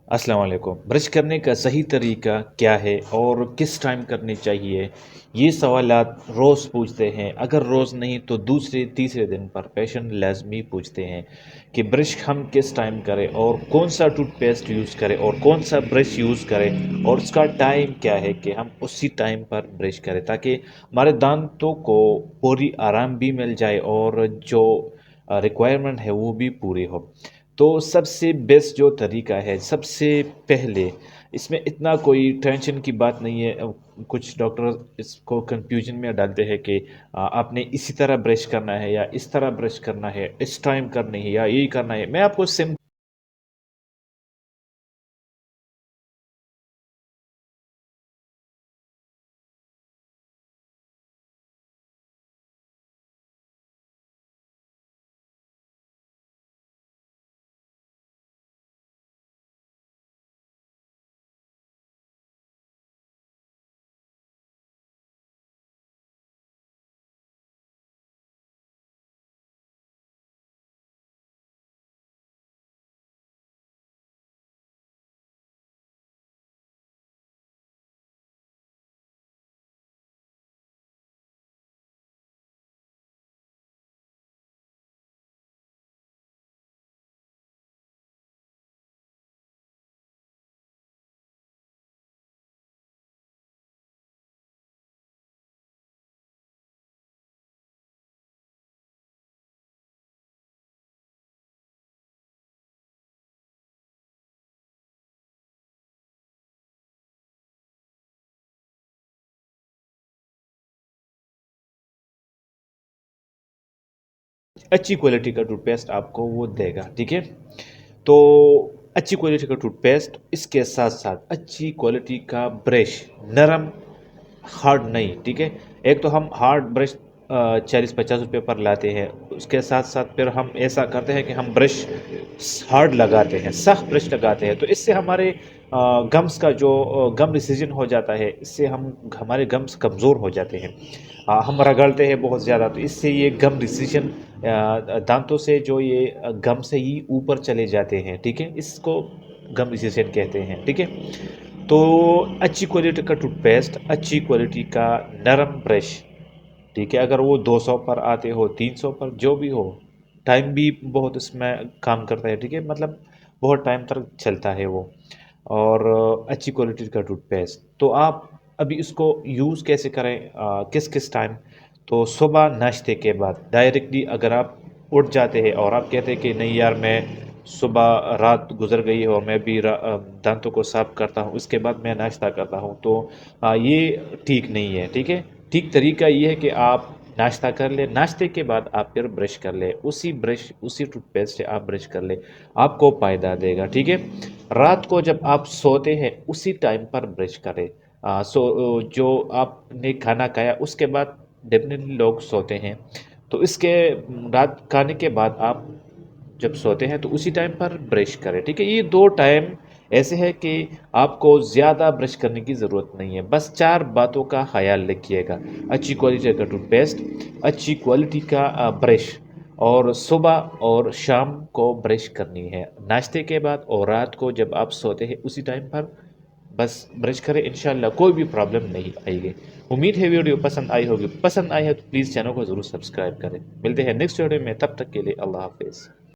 अस्सलाम वालेकुम। ब्रश करने का सही तरीका क्या है और किस टाइम करनी चाहिए? ये सवालात रोज़ पूछते हैं। अगर रोज़ नहीं तो दूसरे तीसरे दिन पर पेशेंट लाज़मी पूछते हैं कि ब्रश हम किस टाइम करें और कौन-सा टूथपेस्ट यूज़ करें और कौन-सा ब्रश यूज़ करें और उसका टाइम क्या है कि हम उसी टाइम पर ब्रश करें, ताकि हमारे दाँतों को पूरी आराम भी मिल जाए और जो रिक्वायरमेंट है वो भी पूरी हो। तो सबसे बेस्ट जो तरीका है, सबसे पहले इसमें इतना कोई टेंशन की बात नहीं है। कुछ डॉक्टर इसको कन्फ्यूजन में डालते हैं कि आपने इसी तरह ब्रश करना है या इस तरह ब्रश करना है, इस टाइम करनी है या यही करना है। मैं आपको सिम अच्छी क्वालिटी का टूथपेस्ट आपको वो देगा, ठीक है? तो अच्छी क्वालिटी का टूथपेस्ट, इसके साथ-साथ अच्छी क्वालिटी का ब्रश, नरम, हार्ड नहीं, ठीक है? एक तो हम हार्ड ब्रश 40-50 रुपए पर लाते हैं, उसके साथ-साथ फिर हम ऐसा करते हैं कि हम ब्रश हार्ड लगाते हैं, सख्त ब्रश लगाते हैं, तो इससे हमारे गम्स का जो गम डिसीजन हो जाता है, इससे हमारे गम्स कमज़ोर हो जाते हैं। हम रगड़ते हैं बहुत ज़्यादा, तो इससे ये गम डिसीजन दांतों से जो ये गम से ही ऊपर चले जाते हैं, ठीक है? इसको गम डिसीजन कहते हैं, ठीक है? तो अच्छी क्वालिटी का टूथपेस्ट, अच्छी क्वालिटी का नरम ब्रश, ठीक है? अगर वो 200 पर आते हो, 300 पर, जो भी हो, टाइम भी बहुत इसमें काम करता है, ठीक है? मतलब बहुत टाइम तक चलता है वो। और अच्छी क्वालिटी का टूथपेस्ट। तो आप अभी इसको यूज़ कैसे करें, किस-किस टाइम? तो सुबह नाश्ते के बाद डायरेक्टली अगर आप उठ जाते हैं और आप कहते हैं कि नहीं यार, मैं सुबह रात गुज़र गई है और मैं भी दाँतों को साफ़ करता हूँ, उसके बाद मैं नाश्ता करता हूँ, तो ये ठीक नहीं है, ठीक है? ठीक तरीका ये है कि आप नाश्ता कर लें, नाश्ते के बाद आप फिर ब्रश कर लें, उसी टूथपेस्ट से आप ब्रश कर लें, आपको फ़ायदा देगा, ठीक है? रात को जब आप सोते हैं उसी टाइम पर ब्रश करें। जो आपने खाना खाया उसके बाद डेफ़िनेटली लोग सोते हैं, तो इसके रात खाने के बाद आप जब सोते हैं तो उसी टाइम पर ब्रश करें, ठीक है? ये 2 टाइम ऐसे हैं कि आपको ज़्यादा ब्रश करने की ज़रूरत नहीं है, बस 4 बातों का ख़याल रखिएगा। अच्छी क्वालिटी का टूथपेस्ट, अच्छी क्वालिटी का ब्रश, और सुबह और शाम को ब्रश करनी है, नाश्ते के बाद और रात को जब आप सोते हैं उसी टाइम पर बस ब्रश करें, इंशाल्लाह कोई भी प्रॉब्लम नहीं आएगी। उम्मीद है वीडियो पसंद आई होगी। पसंद आई है तो प्लीज़ चैनल को ज़रूर सब्सक्राइब करें। मिलते हैं नेक्स्ट वीडियो में, तब तक के लिए अल्लाह हाफ़िज़।